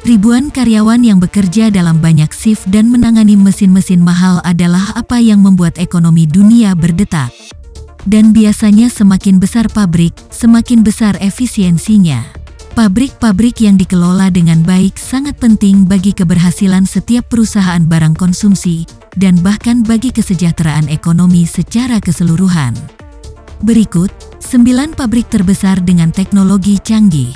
Ribuan karyawan yang bekerja dalam banyak shift dan menangani mesin-mesin mahal adalah apa yang membuat ekonomi dunia berdetak. Dan biasanya semakin besar pabrik, semakin besar efisiensinya. Pabrik-pabrik yang dikelola dengan baik sangat penting bagi keberhasilan setiap perusahaan barang konsumsi, dan bahkan bagi kesejahteraan ekonomi secara keseluruhan. Berikut, 9 pabrik terbesar dengan teknologi canggih.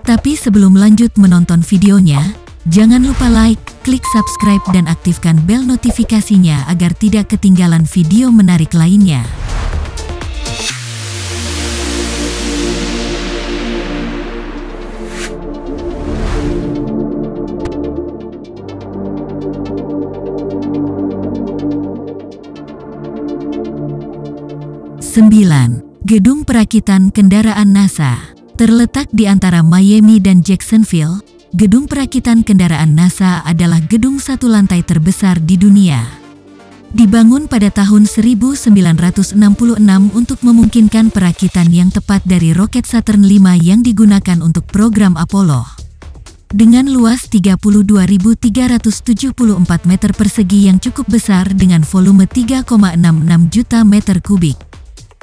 Tapi sebelum lanjut menonton videonya, jangan lupa like, klik subscribe dan aktifkan bel notifikasinya agar tidak ketinggalan video menarik lainnya. Sembilan, Gedung Perakitan Kendaraan NASA. Terletak di antara Miami dan Jacksonville, gedung perakitan kendaraan NASA adalah gedung satu lantai terbesar di dunia. Dibangun pada tahun 1966 untuk memungkinkan perakitan yang tepat dari roket Saturn V yang digunakan untuk program Apollo. Dengan luas 32.374 meter persegi yang cukup besar dengan volume 3,66 juta meter kubik.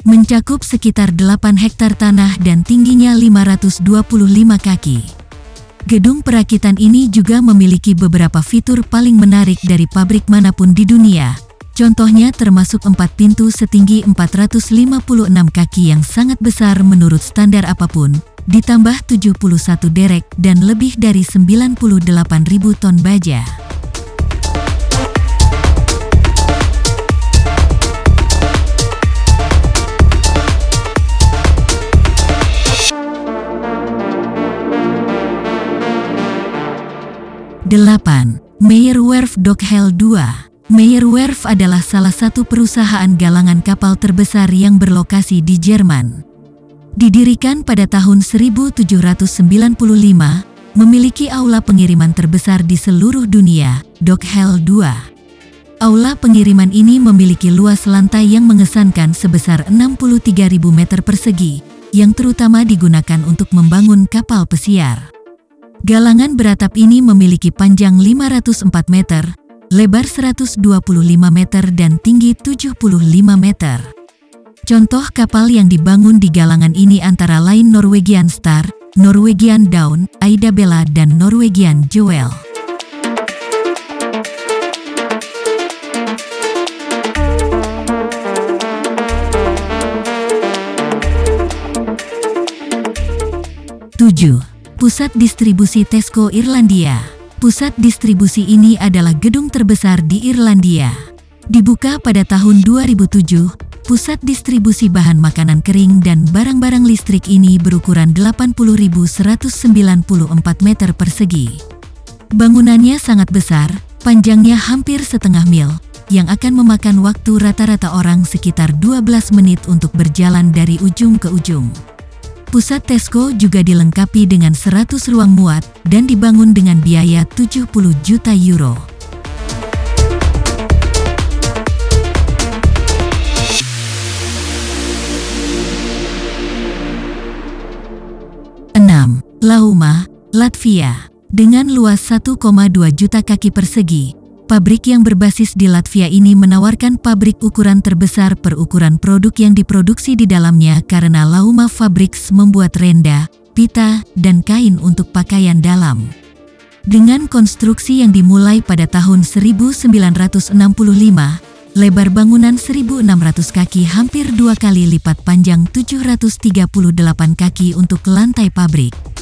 Mencakup sekitar 8 hektar tanah dan tingginya 525 kaki. Gedung perakitan ini juga memiliki beberapa fitur paling menarik dari pabrik manapun di dunia. Contohnya termasuk 4 pintu setinggi 456 kaki yang sangat besar menurut standar apapun, ditambah 71 derek dan lebih dari 98.000 ton baja. 8. Meyer Werft Dockhell 2. Meyer Werft adalah salah satu perusahaan galangan kapal terbesar yang berlokasi di Jerman. Didirikan pada tahun 1795, memiliki aula pengiriman terbesar di seluruh dunia, Dockhell 2. Aula pengiriman ini memiliki luas lantai yang mengesankan sebesar 63.000 meter persegi, yang terutama digunakan untuk membangun kapal pesiar. Galangan beratap ini memiliki panjang 504 meter, lebar 125 meter dan tinggi 75 meter. Contoh kapal yang dibangun di galangan ini antara lain Norwegian Star, Norwegian Dawn, Aida Bella dan Norwegian Jewel. Pusat distribusi Tesco Irlandia. Pusat distribusi ini adalah gedung terbesar di Irlandia. Dibuka pada tahun 2007, pusat distribusi bahan makanan kering dan barang-barang listrik ini berukuran 80.194 meter persegi. Bangunannya sangat besar, panjangnya hampir setengah mil, yang akan memakan waktu rata-rata orang sekitar 12 menit untuk berjalan dari ujung ke ujung. Pusat Tesco juga dilengkapi dengan 100 ruang muat dan dibangun dengan biaya 70 juta euro. Lauma, Latvia. Dengan luas 1,2 juta kaki persegi, pabrik yang berbasis di Latvia ini menawarkan pabrik ukuran terbesar per ukuran produk yang diproduksi di dalamnya karena Lauma Fabrics membuat renda, pita, dan kain untuk pakaian dalam. Dengan konstruksi yang dimulai pada tahun 1965, lebar bangunan 1.600 kaki hampir 2 kali lipat panjang 738 kaki untuk lantai pabrik.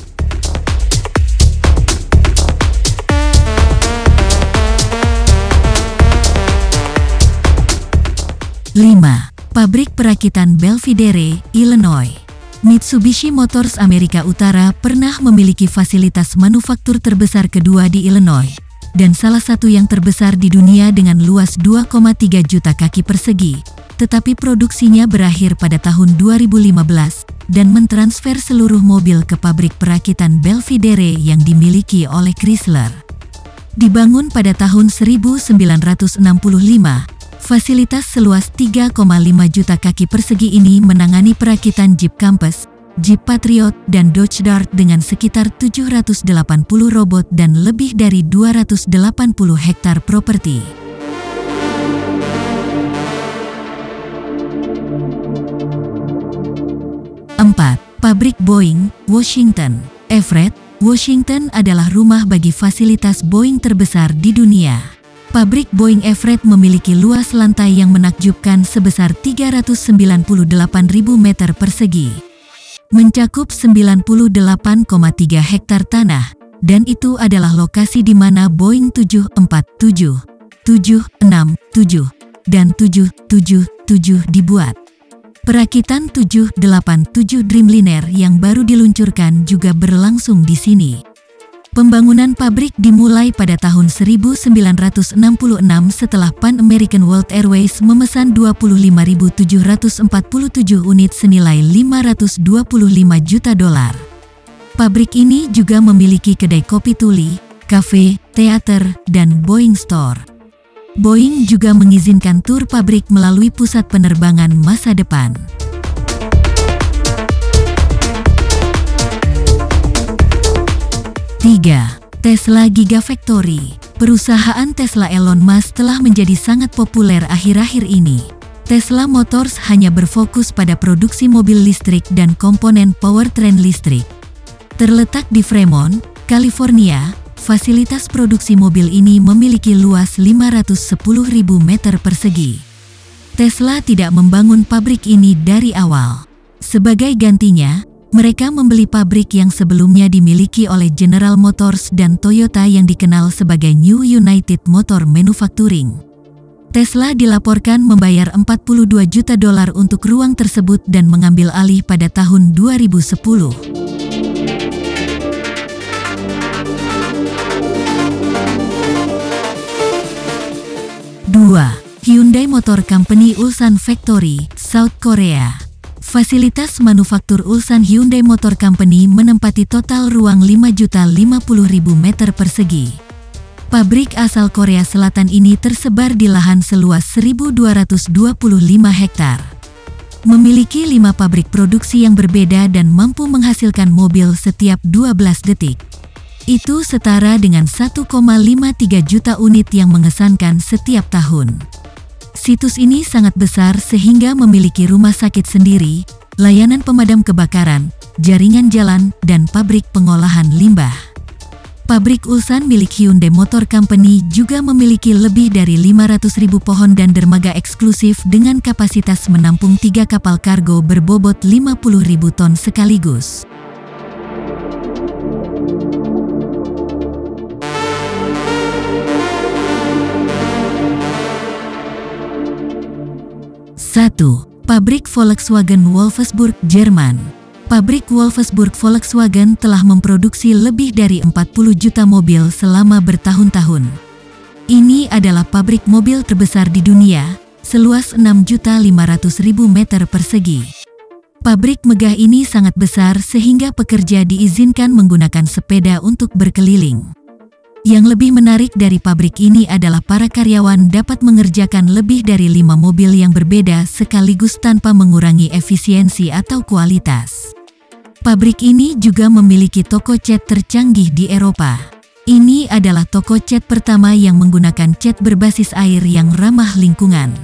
5. Pabrik perakitan Belvidere, Illinois. Mitsubishi Motors Amerika Utara pernah memiliki fasilitas manufaktur terbesar kedua di Illinois, dan salah satu yang terbesar di dunia dengan luas 2,3 juta kaki persegi, tetapi produksinya berakhir pada tahun 2015 dan mentransfer seluruh mobil ke pabrik perakitan Belvidere yang dimiliki oleh Chrysler. Dibangun pada tahun 1965, fasilitas seluas 3,5 juta kaki persegi ini menangani perakitan Jeep Compass, Jeep Patriot, dan Dodge Dart dengan sekitar 780 robot dan lebih dari 280 hektar properti. Pabrik Boeing, Washington. Everett, Washington adalah rumah bagi fasilitas Boeing terbesar di dunia. Pabrik Boeing Everett memiliki luas lantai yang menakjubkan sebesar 398.000 meter persegi. Mencakup 98,3 hektar tanah, dan itu adalah lokasi di mana Boeing 747, 767, dan 777 dibuat. Perakitan 787 Dreamliner yang baru diluncurkan juga berlangsung di sini. Pembangunan pabrik dimulai pada tahun 1966 setelah Pan American World Airways memesan 25.747 unit senilai $525 juta. Pabrik ini juga memiliki kedai kopi tuli, kafe, teater, dan Boeing Store. Boeing juga mengizinkan tur pabrik melalui pusat penerbangan masa depan. Tesla Gigafactory. Perusahaan Tesla Elon Musk telah menjadi sangat populer akhir-akhir ini. Tesla Motors hanya berfokus pada produksi mobil listrik dan komponen powertrain listrik. Terletak di Fremont, California, fasilitas produksi mobil ini memiliki luas 510.000 meter persegi. Tesla tidak membangun pabrik ini dari awal. Sebagai gantinya, mereka membeli pabrik yang sebelumnya dimiliki oleh General Motors dan Toyota yang dikenal sebagai New United Motor Manufacturing. Tesla dilaporkan membayar $42 juta untuk ruang tersebut dan mengambil alih pada tahun 2010. Hyundai Motor Company Ulsan Factory, South Korea. Fasilitas manufaktur Ulsan Hyundai Motor Company menempati total ruang 5.050.000 meter persegi. Pabrik asal Korea Selatan ini tersebar di lahan seluas 1.225 hektar. Memiliki 5 pabrik produksi yang berbeda dan mampu menghasilkan mobil setiap 12 detik. Itu setara dengan 1,53 juta unit yang mengesankan setiap tahun. Situs ini sangat besar sehingga memiliki rumah sakit sendiri, layanan pemadam kebakaran, jaringan jalan, dan pabrik pengolahan limbah. Pabrik Ulsan milik Hyundai Motor Company juga memiliki lebih dari 500.000 pohon dan dermaga eksklusif dengan kapasitas menampung 3 kapal kargo berbobot 50.000 ton sekaligus. Pabrik Volkswagen Wolfsburg, Jerman. Pabrik Wolfsburg Volkswagen telah memproduksi lebih dari 40 juta mobil selama bertahun-tahun. Ini adalah pabrik mobil terbesar di dunia, seluas 6.500.000 meter persegi. Pabrik megah ini sangat besar sehingga pekerja diizinkan menggunakan sepeda untuk berkeliling. Yang lebih menarik dari pabrik ini adalah para karyawan dapat mengerjakan lebih dari 5 mobil yang berbeda sekaligus tanpa mengurangi efisiensi atau kualitas. Pabrik ini juga memiliki toko cat tercanggih di Eropa. Ini adalah toko cat pertama yang menggunakan cat berbasis air yang ramah lingkungan.